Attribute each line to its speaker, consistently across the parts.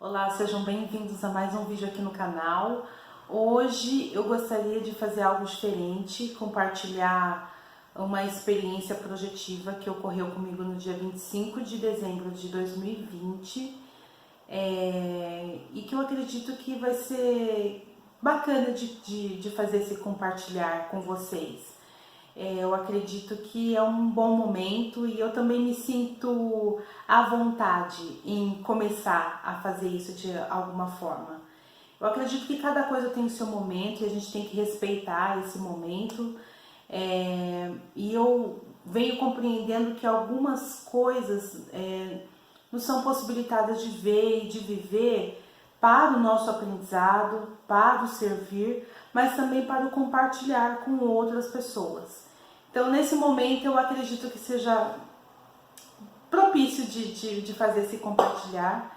Speaker 1: Olá, sejam bem-vindos a mais um vídeo aqui no canal. Hoje eu gostaria de fazer algo diferente, compartilhar uma experiência projetiva que ocorreu comigo no dia 25 de dezembro de 2020 e que eu acredito que vai ser bacana de fazer esse compartilhar com vocês. Eu acredito que é um bom momento e eu também me sinto à vontade em começar a fazer isso de alguma forma. Eu acredito que cada coisa tem o seu momento e a gente tem que respeitar esse momento. E eu venho compreendendo que algumas coisas não são possibilitadas de ver e de viver para o nosso aprendizado, para o servir, mas também para o compartilhar com outras pessoas. Então, nesse momento, eu acredito que seja propício de fazer esse compartilhar,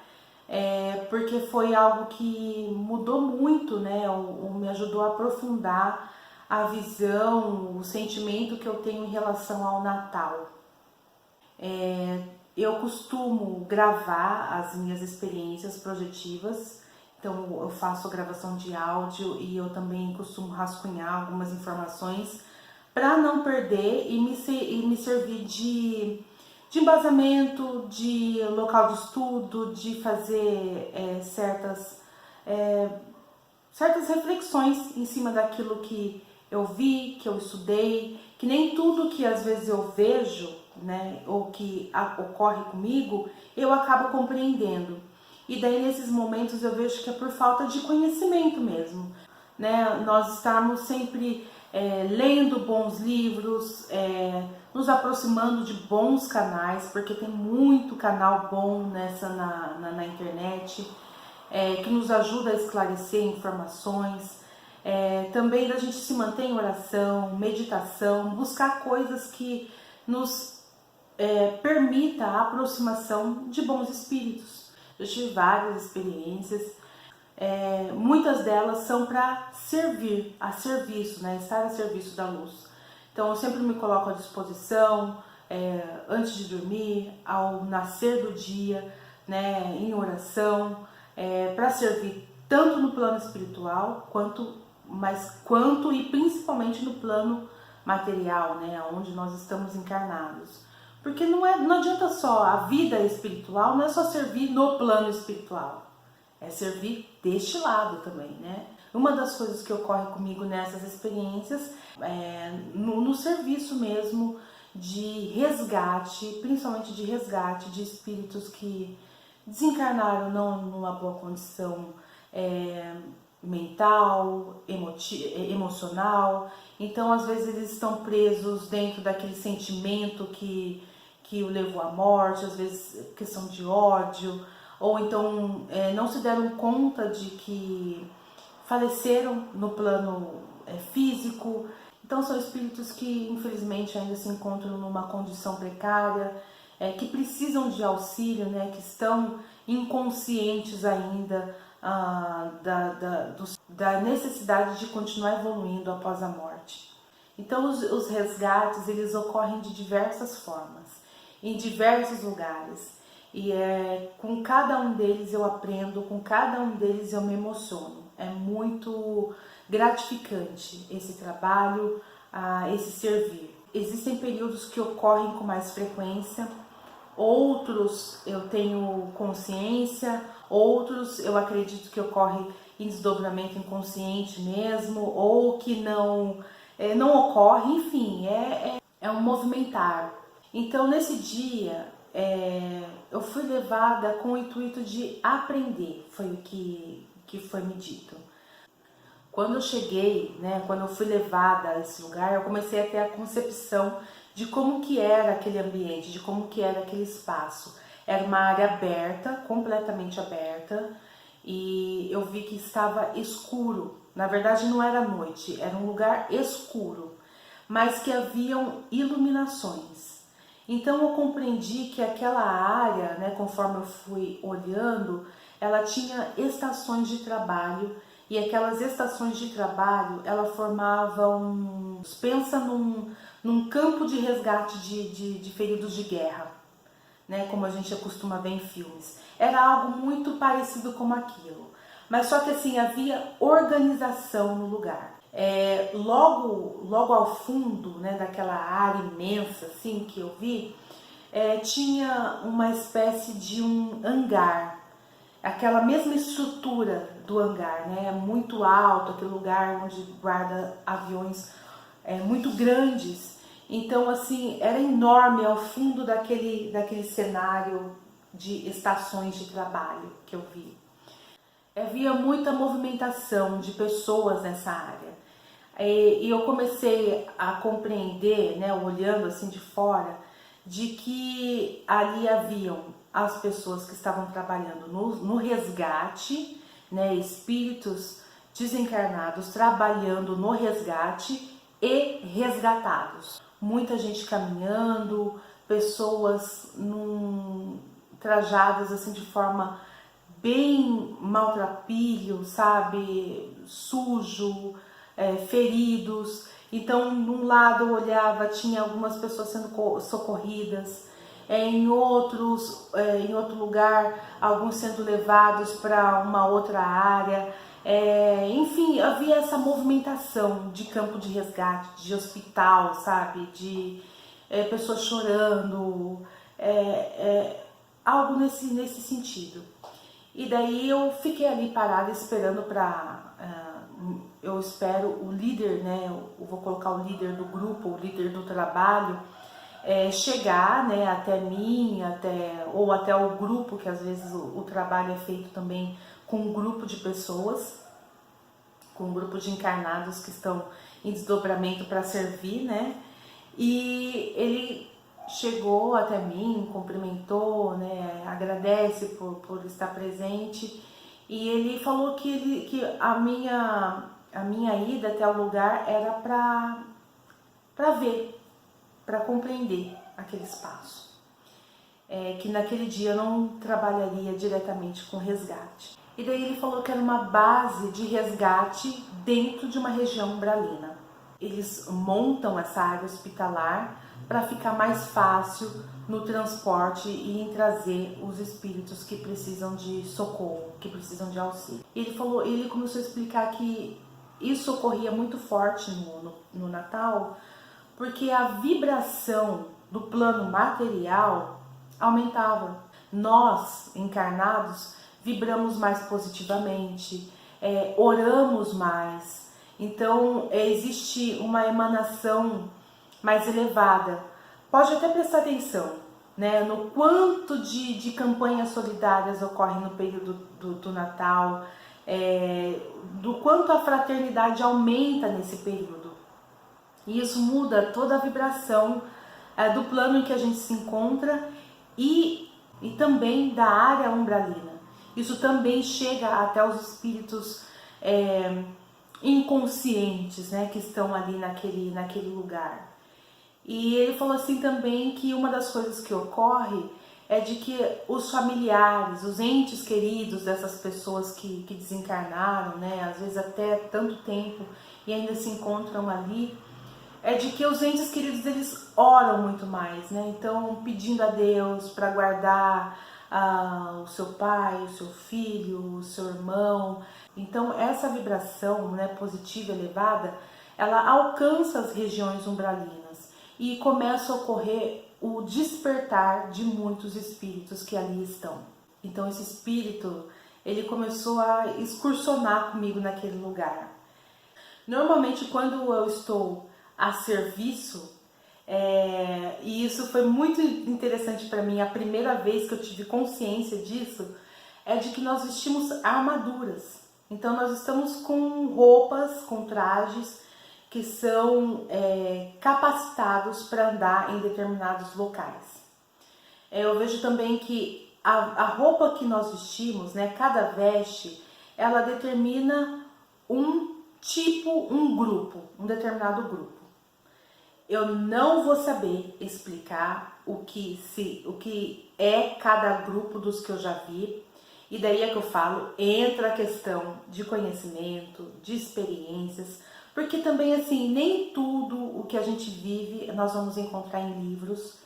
Speaker 1: porque foi algo que mudou muito, né? Me ajudou a aprofundar a visão, o sentimento que eu tenho em relação ao Natal. Eu costumo gravar as minhas experiências projetivas, então eu faço gravação de áudio e eu também costumo rascunhar algumas informações para não perder e me servir de embasamento, de local de estudo, de fazer certas reflexões em cima daquilo que eu vi, que eu estudei, que nem tudo que às vezes eu vejo, né, ou que ocorre comigo, eu acabo compreendendo. E daí nesses momentos eu vejo que é por falta de conhecimento mesmo, né? Nós estamos sempre lendo bons livros, nos aproximando de bons canais, porque tem muito canal bom na internet, que nos ajuda a esclarecer informações, também da gente se manter em oração, meditação, buscar coisas que nos permita a aproximação de bons espíritos. Eu tive várias experiências. Muitas delas são para servir, a serviço, né? Estar a serviço da luz. Então eu sempre me coloco à disposição, antes de dormir, ao nascer do dia, né? Em oração, para servir tanto no plano espiritual quanto e principalmente no plano material, né? Onde nós estamos encarnados. Porque não adianta só a vida espiritual, não é só servir no plano espiritual. É servir deste lado também, né? Uma das coisas que ocorre comigo nessas experiências no serviço mesmo de resgate, principalmente de resgate de espíritos que desencarnaram não numa boa condição mental, emocional. Então, às vezes, eles estão presos dentro daquele sentimento que o levou à morte, às vezes questão de ódio, ou então não se deram conta de que faleceram no plano físico. Então são espíritos que infelizmente ainda se encontram numa condição precária, que precisam de auxílio, né, que estão inconscientes ainda da necessidade de continuar evoluindo após a morte. Então os resgates eles ocorrem de diversas formas, em diversos lugares. E com cada um deles eu aprendo, com cada um deles eu me emociono. É muito gratificante esse trabalho, esse servir. Existem períodos que ocorrem com mais frequência, outros eu tenho consciência, outros eu acredito que ocorre em desdobramento inconsciente mesmo, ou que não ocorre, enfim, é um movimentar. Então nesse dia eu fui levada com o intuito de aprender, foi o que foi me dito. Quando eu cheguei, né, quando eu fui levada a esse lugar, eu comecei a ter a concepção de como que era aquele ambiente, de como que era aquele espaço. Era uma área aberta, completamente aberta, e eu vi que estava escuro. Na verdade não era noite, era um lugar escuro, mas que haviam iluminações. Então eu compreendi que aquela área, né, conforme eu fui olhando, ela tinha estações de trabalho, e aquelas estações de trabalho, ela formavam, pensa num campo de resgate de feridos de guerra, né, como a gente costuma ver em filmes. Era algo muito parecido com aquilo. Mas só que assim, havia organização no lugar. Logo ao fundo, né, daquela área imensa assim, que eu vi, tinha uma espécie de um hangar. Aquela mesma estrutura do hangar, né, muito alto, aquele lugar onde guarda aviões muito grandes. Então, assim, era enorme ao fundo daquele cenário de estações de trabalho que eu vi. Havia muita movimentação de pessoas nessa área. E eu comecei a compreender, né, olhando assim de fora, de que ali haviam as pessoas que estavam trabalhando no resgate, né, espíritos desencarnados trabalhando no resgate e resgatados. Muita gente caminhando, pessoas trajadas assim de forma bem maltrapilho, sabe, sujo, feridos. Então, num lado eu olhava, tinha algumas pessoas sendo socorridas, em outro lugar, alguns sendo levados para uma outra área. Enfim, havia essa movimentação de campo de resgate, de hospital, sabe, de pessoas chorando, algo nesse sentido. E daí eu fiquei ali parada esperando eu espero o líder, né, eu vou colocar o líder do grupo, o líder do trabalho, chegar, né, até mim, ou até o grupo, que às vezes o trabalho é feito também com um grupo de pessoas, com um grupo de encarnados que estão em desdobramento para servir, né, e ele chegou até mim, cumprimentou, né, agradece por estar presente, e ele falou que a minha ida até o lugar era para ver, para compreender aquele espaço. Que naquele dia eu não trabalharia diretamente com resgate. E daí ele falou que era uma base de resgate dentro de uma região umbralina. Eles montam essa área hospitalar para ficar mais fácil no transporte e em trazer os espíritos que precisam de socorro, que precisam de auxílio. Ele começou a explicar que isso ocorria muito forte no Natal, porque a vibração do plano material aumentava. Nós, encarnados, vibramos mais positivamente, oramos mais. Então, existe uma emanação mais elevada. Pode até prestar atenção, né, no quanto de campanhas solidárias ocorrem no período do Natal, do quanto a fraternidade aumenta nesse período. E isso muda toda a vibração do plano em que a gente se encontra e também da área umbralina. Isso também chega até os espíritos inconscientes, né, que estão ali naquele lugar. E ele falou assim também que uma das coisas que ocorre é de que os familiares, os entes queridos dessas pessoas que desencarnaram, né, às vezes até tanto tempo e ainda se encontram ali, é de que os entes queridos, eles oram muito mais, né? Então, pedindo a Deus para guardar o seu pai, o seu filho, o seu irmão. Então, essa vibração, né, positiva, elevada, ela alcança as regiões umbralinas e começa a ocorrer o despertar de muitos espíritos que ali estão. Então, esse espírito, ele começou a excursionar comigo naquele lugar. Normalmente, quando eu estou a serviço, e isso foi muito interessante para mim, a primeira vez que eu tive consciência disso, é de que nós vestimos armaduras. Então nós estamos com roupas, com trajes que são capacitados para andar em determinados locais. Eu vejo também que a roupa que nós vestimos, né, cada veste, ela determina um grupo, um determinado grupo. Eu não vou saber explicar o que é cada grupo dos que eu já vi. E daí é que eu falo, entra a questão de conhecimento, de experiências, porque também assim, nem tudo o que a gente vive nós vamos encontrar em livros,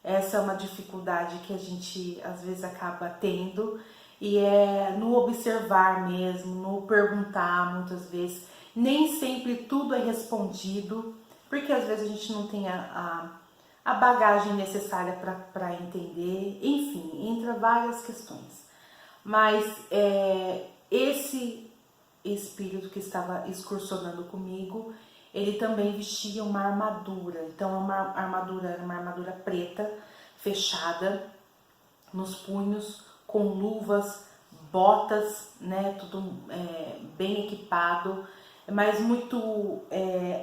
Speaker 1: Essa é uma dificuldade que a gente às vezes acaba tendo, e é no observar mesmo, no perguntar muitas vezes. Nem sempre tudo é respondido, porque às vezes a gente não tem a bagagem necessária para entender, enfim, entra várias questões. Mas esse espírito que estava excursionando comigo, ele também vestia uma armadura. Então uma armadura preta, fechada, nos punhos, com luvas, botas, né, tudo bem equipado, mas muito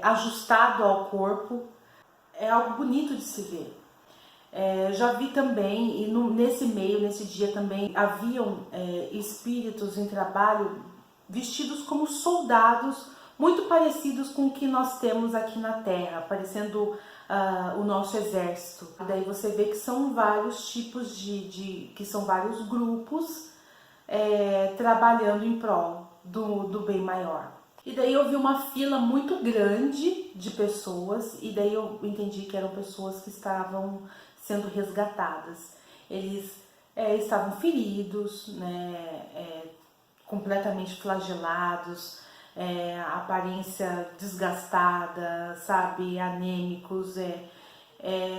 Speaker 1: ajustado ao corpo. É algo bonito de se ver. Já vi também, e nesse dia também, haviam espíritos em trabalho vestidos como soldados, muito parecidos com o que nós temos aqui na Terra, parecendo o nosso exército. Daí você vê que são vários tipos que são vários grupos trabalhando em prol do bem maior. E daí eu vi uma fila muito grande de pessoas, e daí eu entendi que eram pessoas que estavam sendo resgatadas. Eles estavam feridos, né, completamente flagelados, aparência desgastada, sabe, anêmicos,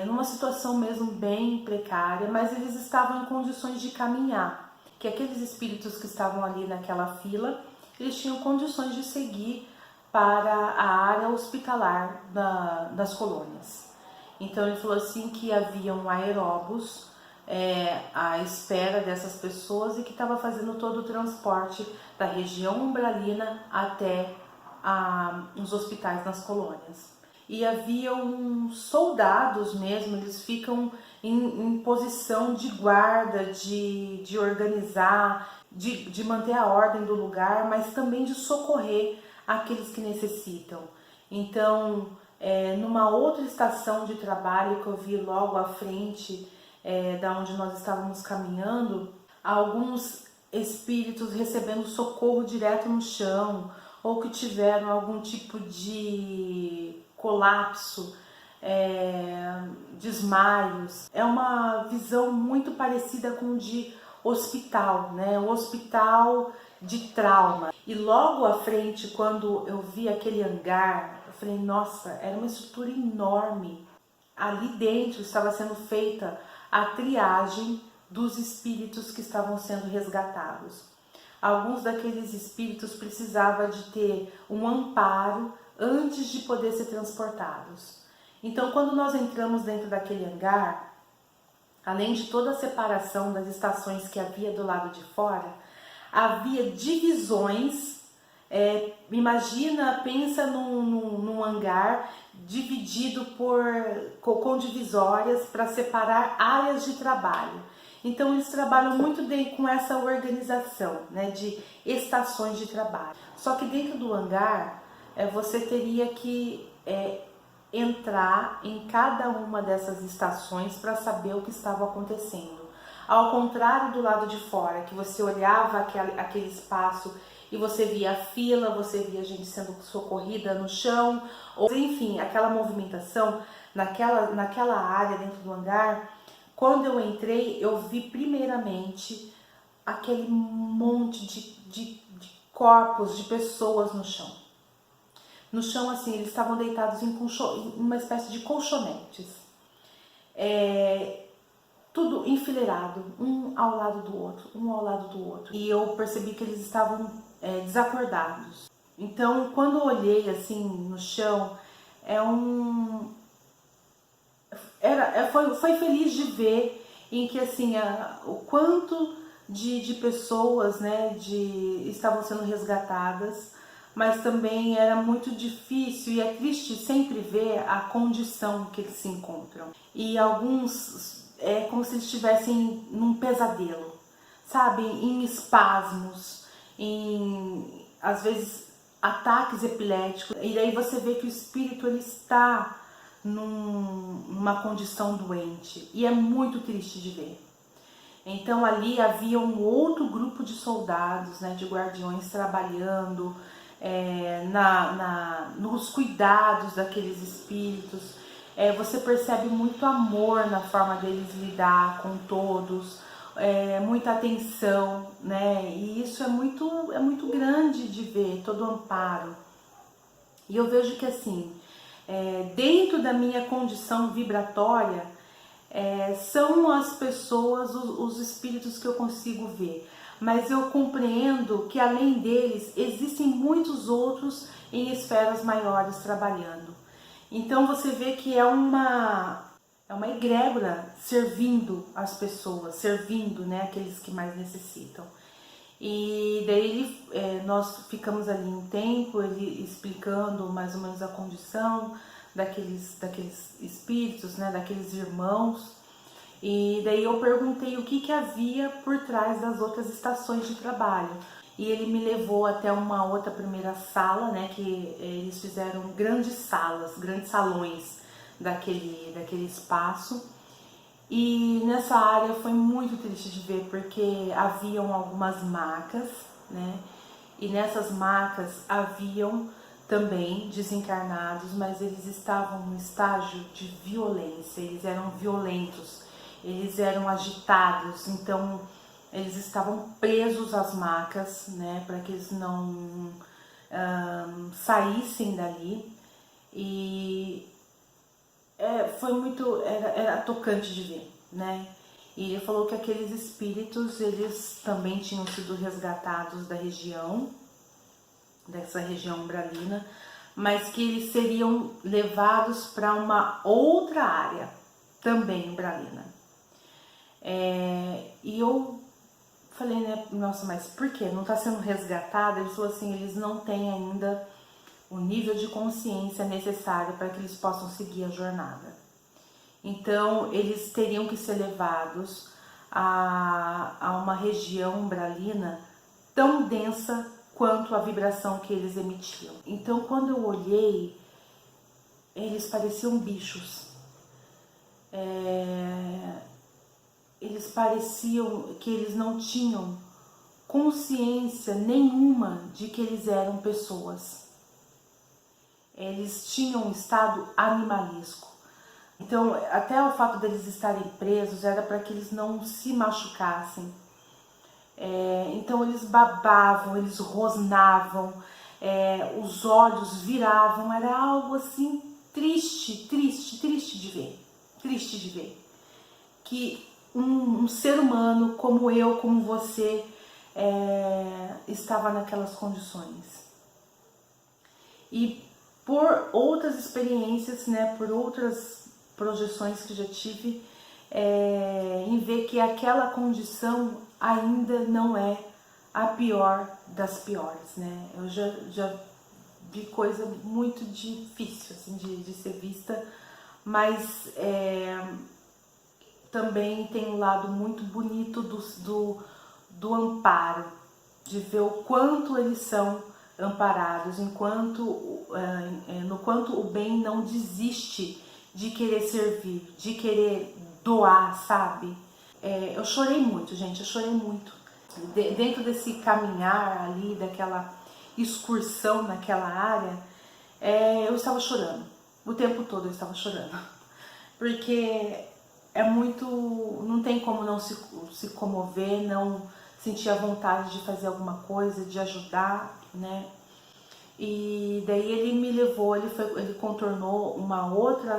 Speaker 1: numa situação mesmo bem precária, mas eles estavam em condições de caminhar, que aqueles espíritos que estavam ali naquela fila, eles tinham condições de seguir para a área hospitalar das colônias. Então ele falou assim que haviam aeróbus à espera dessas pessoas e que estava fazendo todo o transporte da região umbralina até os hospitais nas colônias. E haviam soldados mesmo, eles ficam em posição de guarda, de organizar, de manter a ordem do lugar, mas também de socorrer aqueles que necessitam. Então, numa outra estação de trabalho que eu vi logo à frente, da onde nós estávamos caminhando, alguns espíritos recebendo socorro direto no chão, ou que tiveram algum tipo de colapso, desmaios. É uma visão muito parecida com o de hospital, né? O hospital de trauma. E logo à frente, quando eu vi aquele hangar, eu falei, nossa, era uma estrutura enorme. Ali dentro estava sendo feita a triagem dos espíritos que estavam sendo resgatados. Alguns daqueles espíritos precisavam de ter um amparo antes de poder ser transportados. Então, quando nós entramos dentro daquele hangar, além de toda a separação das estações que havia do lado de fora, havia divisões. Pensa num hangar dividido com divisórias para separar áreas de trabalho. Então eles trabalham muito com essa organização, né, de estações de trabalho. Só que dentro do hangar você teria que entrar em cada uma dessas estações para saber o que estava acontecendo. Ao contrário do lado de fora, que você olhava aquele espaço e você via a fila, você via gente sendo socorrida no chão, ou enfim, aquela movimentação naquela área dentro do hangar. Quando eu entrei, eu vi primeiramente aquele monte de corpos de pessoas no chão. No chão, assim, eles estavam deitados em uma espécie de colchonetes. Tudo enfileirado, um ao lado do outro, um ao lado do outro. E eu percebi que eles estavam desacordados. Então, quando eu olhei assim no chão, foi feliz de ver em que assim o quanto de pessoas, né, estavam sendo resgatadas, mas também era muito difícil e é triste sempre ver a condição que eles se encontram. E alguns como se eles estivessem num pesadelo, sabe, em espasmos, às vezes ataques epiléticos, e aí você vê que o espírito ele está numa condição doente, e é muito triste de ver. Então ali havia um outro grupo de soldados, né, de guardiões trabalhando nos cuidados daqueles espíritos, você percebe muito amor na forma deles lidar com todos, muita atenção, né? E isso é muito grande de ver, todo o amparo. E eu vejo que assim, dentro da minha condição vibratória, são as pessoas, os espíritos que eu consigo ver. Mas eu compreendo que além deles, existem muitos outros em esferas maiores trabalhando. Então você vê que é uma egrégora servindo as pessoas, servindo, né, aqueles que mais necessitam. E daí nós ficamos ali um tempo, ele explicando mais ou menos a condição daqueles espíritos, né, daqueles irmãos. E daí eu perguntei o que havia por trás das outras estações de trabalho. E ele me levou até uma outra primeira sala, né, que eles fizeram grandes salas, grandes salões daquele espaço. E nessa área foi muito triste de ver, porque haviam algumas macas, né, e nessas macas haviam também desencarnados, mas eles estavam no estágio de violência, eles eram violentos, eles eram agitados, então eles estavam presos às macas, né, para que eles não saíssem dali. E foi muito, era tocante de ver, né? E ele falou que aqueles espíritos, eles também tinham sido resgatados da região, dessa região umbralina, mas que eles seriam levados para uma outra área, também umbralina. E eu falei, né, nossa, mas por que? Não está sendo resgatado? Ele falou assim, eles não têm ainda o nível de consciência necessário para que eles possam seguir a jornada. Então, eles teriam que ser levados a uma região umbralina tão densa quanto a vibração que eles emitiam. Então, quando eu olhei, eles pareciam bichos. Eles pareciam que eles não tinham consciência nenhuma de que eles eram pessoas. Eles tinham um estado animalesco. Então, até o fato deles estarem presos era para que eles não se machucassem. Então, eles babavam, eles rosnavam, os olhos viravam. Era algo assim triste de ver. Triste de ver. Que um ser humano como eu, como você, estava naquelas condições. E por outras experiências, né, por outras projeções que já tive, em ver que aquela condição ainda não é a pior das piores, né? Eu já vi coisa muito difícil assim, de ser vista, mas também tem um lado muito bonito do amparo, de ver o quanto eles são amparados, no quanto o bem não desiste de querer servir, de querer doar, sabe? Eu chorei muito, gente, eu chorei muito. Dentro desse caminhar ali, daquela excursão naquela área, eu estava chorando. O tempo todo eu estava chorando. Porque não tem como não se comover, não sentir a vontade de fazer alguma coisa, de ajudar, né? E daí ele me levou, ele contornou uma outra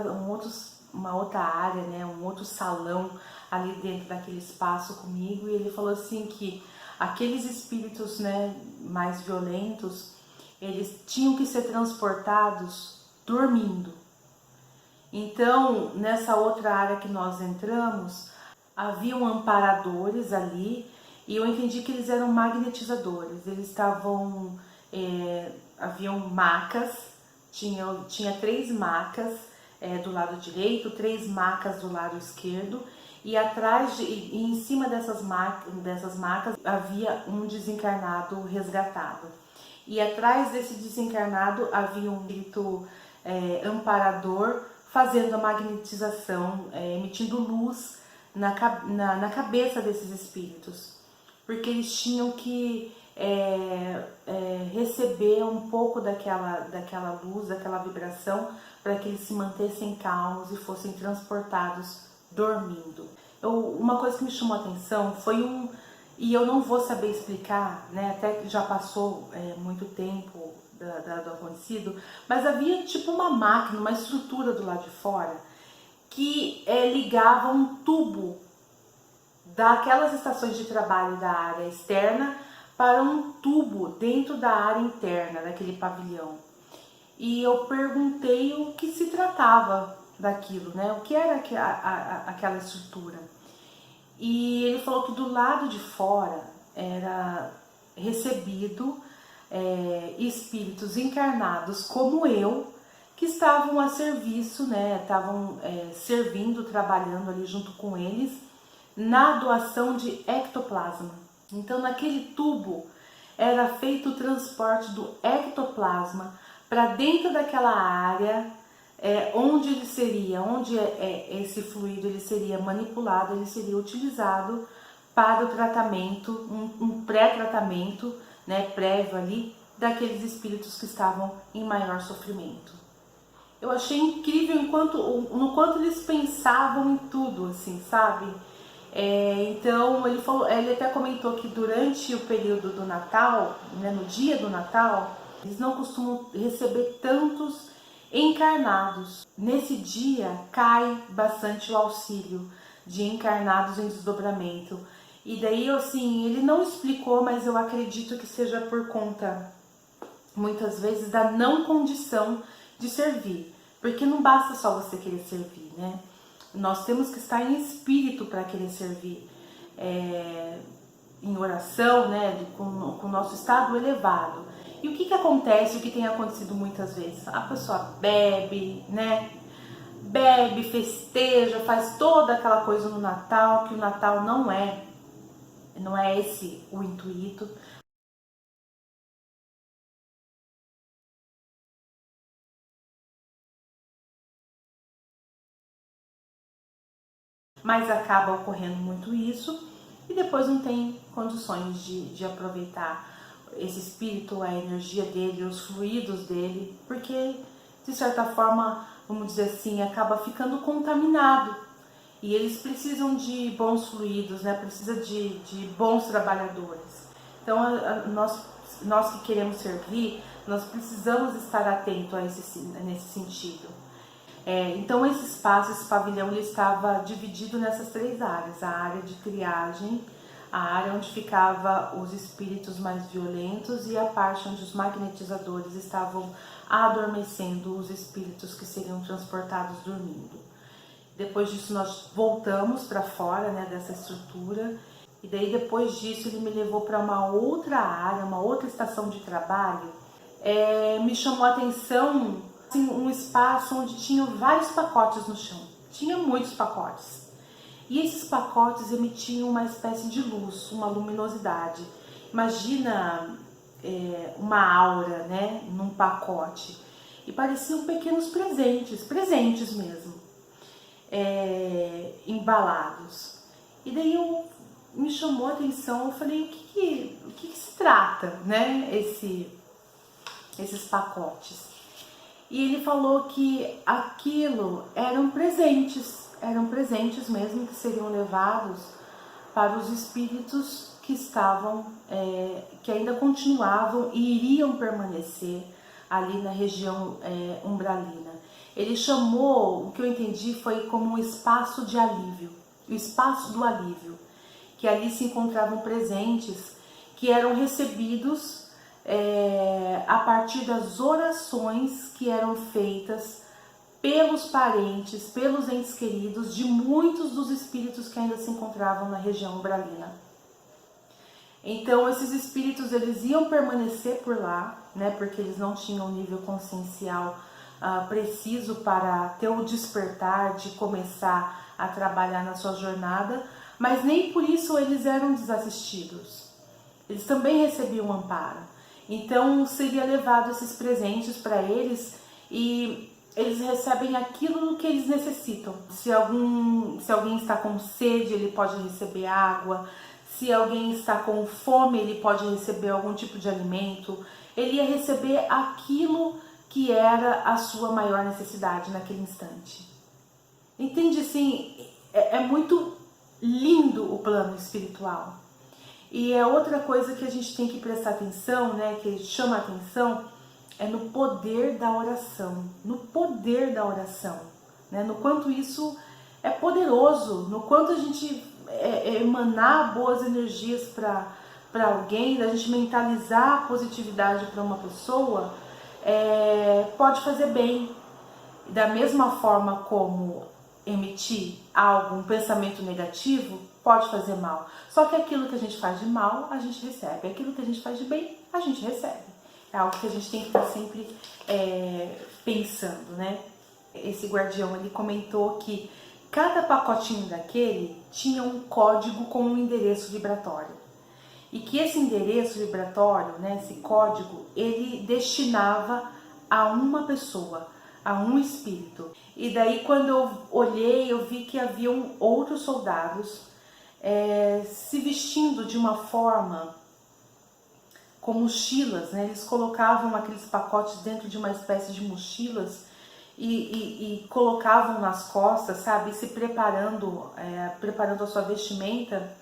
Speaker 1: área, né, um outro salão ali dentro daquele espaço comigo, e ele falou assim que aqueles espíritos, né, mais violentos, eles tinham que ser transportados dormindo. Então, nessa outra área que nós entramos, haviam amparadores ali, e eu entendi que eles eram magnetizadores. Eles estavam, haviam macas, tinha 3 macas do lado direito, 3 macas do lado esquerdo, e em cima dessas macas havia um desencarnado resgatado. E atrás desse desencarnado havia um espírito amparador fazendo a magnetização, emitindo luz na cabeça desses espíritos, porque eles tinham que receber um pouco daquela luz, daquela vibração, para que eles se mantessem calmos e fossem transportados dormindo. Uma coisa que me chamou a atenção foi e eu não vou saber explicar, né, até que já passou muito tempo do acontecido, mas havia tipo uma máquina, uma estrutura do lado de fora, que ligava um tubo daquelas estações de trabalho da área externa para um tubo dentro da área interna daquele pavilhão. E eu perguntei o que se tratava daquilo, né? O que era aquela estrutura. E ele falou que do lado de fora era recebido espíritos encarnados como eu, que estavam a serviço, né? Estavam servindo, trabalhando ali junto com eles na doação de ectoplasma. Então, naquele tubo era feito o transporte do ectoplasma para dentro daquela área onde ele seria, esse fluido ele seria manipulado, ele seria utilizado para o tratamento, um pré-tratamento, né, prévio ali, daqueles espíritos que estavam em maior sofrimento. Eu achei incrível no quanto eles pensavam em tudo, assim, sabe? Então ele até comentou que durante o período do Natal, né, no dia do Natal, eles não costumam receber tantos encarnados. Nesse dia cai bastante o auxílio de encarnados em desdobramento. E daí, assim, ele não explicou, mas eu acredito que seja por conta, muitas vezes, da não condição de servir. Porque não basta só você querer servir, né? Nós temos que estar em espírito para querer servir, em oração, né, com o nosso estado elevado. E o que acontece, o que tem acontecido muitas vezes? A pessoa bebe, né? Bebe, festeja, faz toda aquela coisa no Natal, que o Natal não é esse o intuito. Mas acaba ocorrendo muito isso e depois não tem condições de aproveitar esse espírito, a energia dele, os fluidos dele, porque de certa forma, vamos dizer assim, acaba ficando contaminado. E eles precisam de bons fluidos, né? Precisa de bons trabalhadores. Então, nós que queremos servir, nós precisamos estar atentos nesse sentido. Então esse espaço, esse pavilhão, ele estava dividido nessas três áreas: a área de triagem, a área onde ficavam os espíritos mais violentos e a parte onde os magnetizadores estavam adormecendo os espíritos que seriam transportados dormindo. Depois disso nós voltamos para fora, né, dessa estrutura, e daí depois disso ele me levou para uma outra área, uma outra estação de trabalho. Me chamou a atenção um espaço onde tinham vários pacotes no chão, tinha muitos pacotes, e esses pacotes emitiam uma espécie de luz, uma luminosidade. Imagina uma aura, né, num pacote, e pareciam pequenos presentes mesmo, embalados. E daí me chamou a atenção, eu falei, o que se trata, né, esses pacotes? E ele falou que aquilo eram presentes mesmo, que seriam levados para os espíritos que estavam, que ainda continuavam e iriam permanecer ali na região umbralina. Ele chamou, o que eu entendi foi como um espaço de alívio, o espaço do alívio, que ali se encontravam presentes que eram recebidos a partir das orações que eram feitas pelos parentes, pelos entes queridos de muitos dos espíritos que ainda se encontravam na região umbralina. Então esses espíritos eles iam permanecer por lá, né, porque eles não tinham um nível consciencial preciso para ter o despertar de começar a trabalhar na sua jornada, mas nem por isso eles eram desassistidos. Eles também recebiam amparo. Então seria levado esses presentes para eles e eles recebem aquilo que eles necessitam. Se alguém está com sede, ele pode receber água. Se alguém está com fome, ele pode receber algum tipo de alimento. Ele ia receber aquilo que era a sua maior necessidade naquele instante. Entende assim? É muito lindo o plano espiritual. E é outra coisa que a gente tem que prestar atenção, né, que chama a atenção, é no poder da oração. No poder da oração, né, no quanto isso é poderoso, no quanto a gente emanar boas energias para alguém, da gente mentalizar a positividade para uma pessoa, pode fazer bem. Da mesma forma como emitir algo, um pensamento negativo, pode fazer mal. Só que aquilo que a gente faz de mal, a gente recebe. Aquilo que a gente faz de bem, a gente recebe. É algo que a gente tem que estar sempre pensando, né? Esse guardião, ele comentou que cada pacotinho daquele tinha um código com um endereço vibratório. E que esse endereço vibratório, né, esse código, ele destinava a uma pessoa, a um espírito. E daí quando eu olhei, eu vi que haviam outros soldados se vestindo de uma forma com mochilas, né? Eles colocavam aqueles pacotes dentro de uma espécie de mochilas e colocavam nas costas, sabe? Se preparando, preparando a sua vestimenta.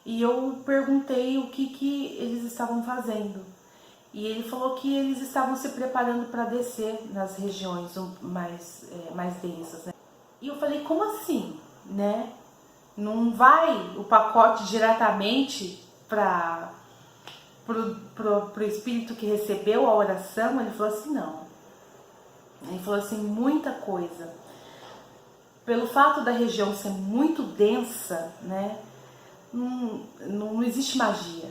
Speaker 1: E eu perguntei o que eles estavam fazendo. E ele falou que eles estavam se preparando para descer nas regiões mais densas, né? E eu falei, como assim, né? Não vai o pacote diretamente para o espírito que recebeu a oração? Ele falou assim, não. Ele falou assim, muita coisa. Pelo fato da região ser muito densa, né? Não existe magia.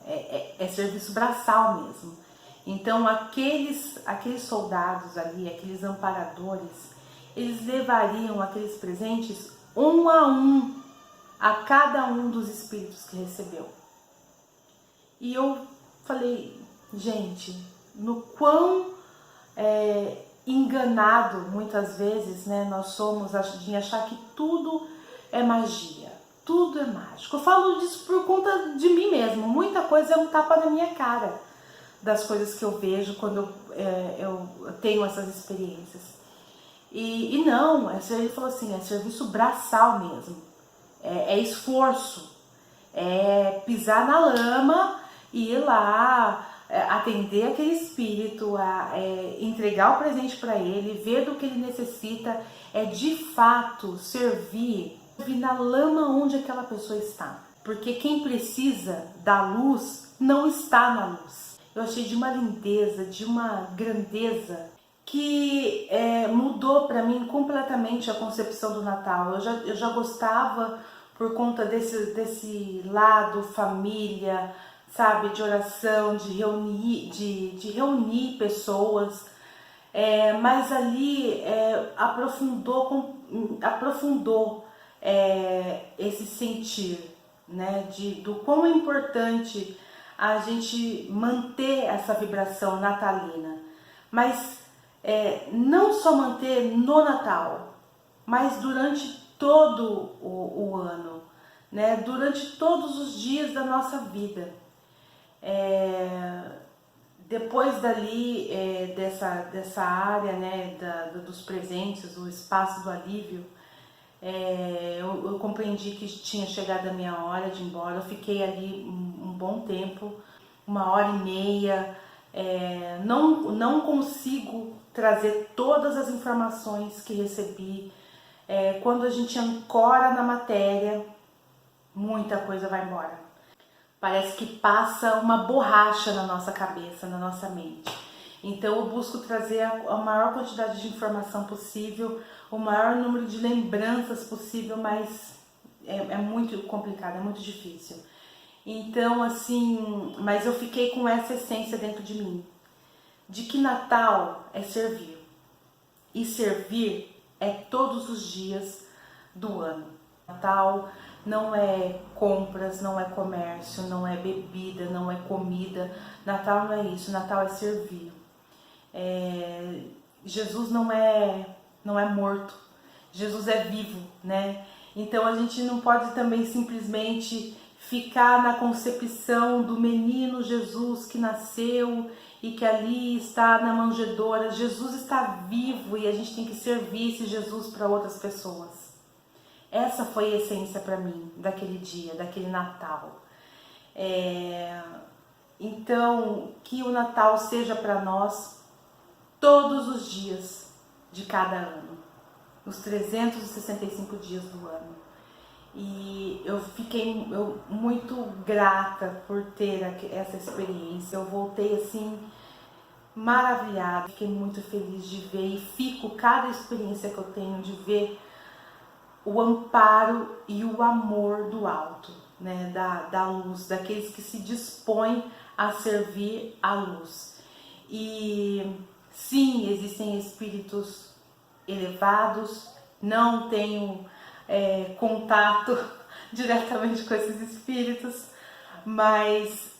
Speaker 1: É serviço braçal mesmo. Então aqueles soldados ali, aqueles amparadores, eles levariam aqueles presentes um a cada um dos espíritos que recebeu. E eu falei, gente, no quão enganado muitas vezes, né, nós somos de achar que tudo é magia. Tudo é mágico. Eu falo disso por conta de mim mesmo. Muita coisa é um tapa na minha cara das coisas que eu vejo quando eu tenho essas experiências. E não, ele falou assim, é serviço braçal mesmo. É esforço. É pisar na lama e ir lá, atender aquele espírito, entregar o presente para ele, ver do que ele necessita. É de fato servir na lama onde aquela pessoa está. Porque quem precisa da luz não está na luz. Eu achei de uma lindeza, de uma grandeza que mudou para mim completamente a concepção do Natal. Eu já gostava por conta desse lado família, sabe, de oração, de reunir pessoas. Mas ali aprofundou esse sentir, né, do quão é importante a gente manter essa vibração natalina, mas não só manter no Natal, mas durante todo o ano, né, durante todos os dias da nossa vida. Depois dali, dessa área, né, dos presentes, o espaço do alívio, eu compreendi que tinha chegado a minha hora de ir embora. Eu fiquei ali um bom tempo, 1h30. Não consigo trazer todas as informações que recebi. Quando a gente ancora na matéria, muita coisa vai embora. Parece que passa uma borracha na nossa cabeça, na nossa mente. Então eu busco trazer a maior quantidade de informação possível, o maior número de lembranças possível, mas é muito complicado, é muito difícil. Então, assim, mas eu fiquei com essa essência dentro de mim, de que Natal é servir. E servir é todos os dias do ano. Natal não é compras, não é comércio, não é bebida, não é comida. Natal não é isso, Natal é servir. Jesus não é morto, Jesus é vivo, né? Então a gente não pode também simplesmente ficar na concepção do menino Jesus que nasceu e que ali está na manjedoura. Jesus está vivo e a gente tem que servir esse Jesus para outras pessoas. Essa foi a essência para mim daquele dia, daquele Natal. Então, que o Natal seja para nós todos os dias de cada ano, os 365 dias do ano. E eu fiquei muito grata por ter essa experiência. Eu voltei assim maravilhada, fiquei muito feliz de ver e fico cada experiência que eu tenho de ver o amparo e o amor do alto, né, da luz, daqueles que se dispõem a servir a luz. E sim, existem espíritos elevados, não tenho contato diretamente com esses espíritos, mas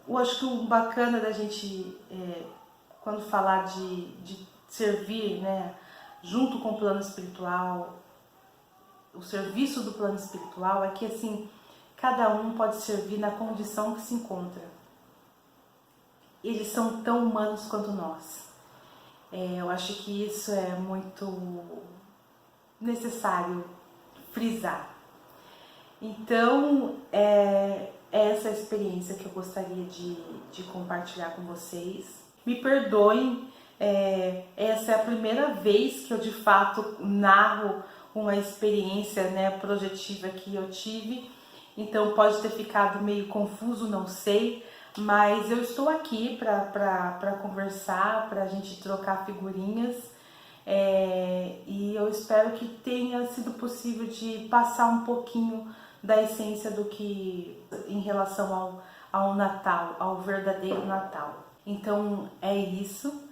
Speaker 1: eu acho que o bacana da gente, quando falar de servir, né, junto com o plano espiritual, o serviço do plano espiritual, é que assim, cada um pode servir na condição que se encontra. Eles são tão humanos quanto nós. Eu acho que isso é muito necessário frisar. Então, essa é a experiência que eu gostaria de compartilhar com vocês. Me perdoem, essa é a primeira vez que eu de fato narro uma experiência, né, projetiva que eu tive, então pode ter ficado meio confuso, não sei, mas eu estou aqui para conversar, para a gente trocar figurinhas, e eu espero que tenha sido possível de passar um pouquinho da essência do que em relação ao Natal, ao verdadeiro Natal. Então é isso.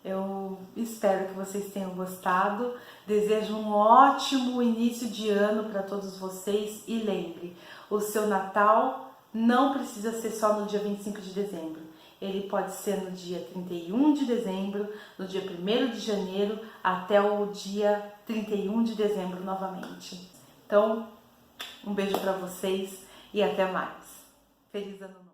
Speaker 1: Eu espero que vocês tenham gostado. Desejo um ótimo início de ano para todos vocês. E lembre, o seu Natal não precisa ser só no dia 25 de dezembro. Ele pode ser no dia 31 de dezembro, no dia 1º de janeiro, até o dia 31 de dezembro novamente. Então, um beijo para vocês e até mais. Feliz Ano Novo!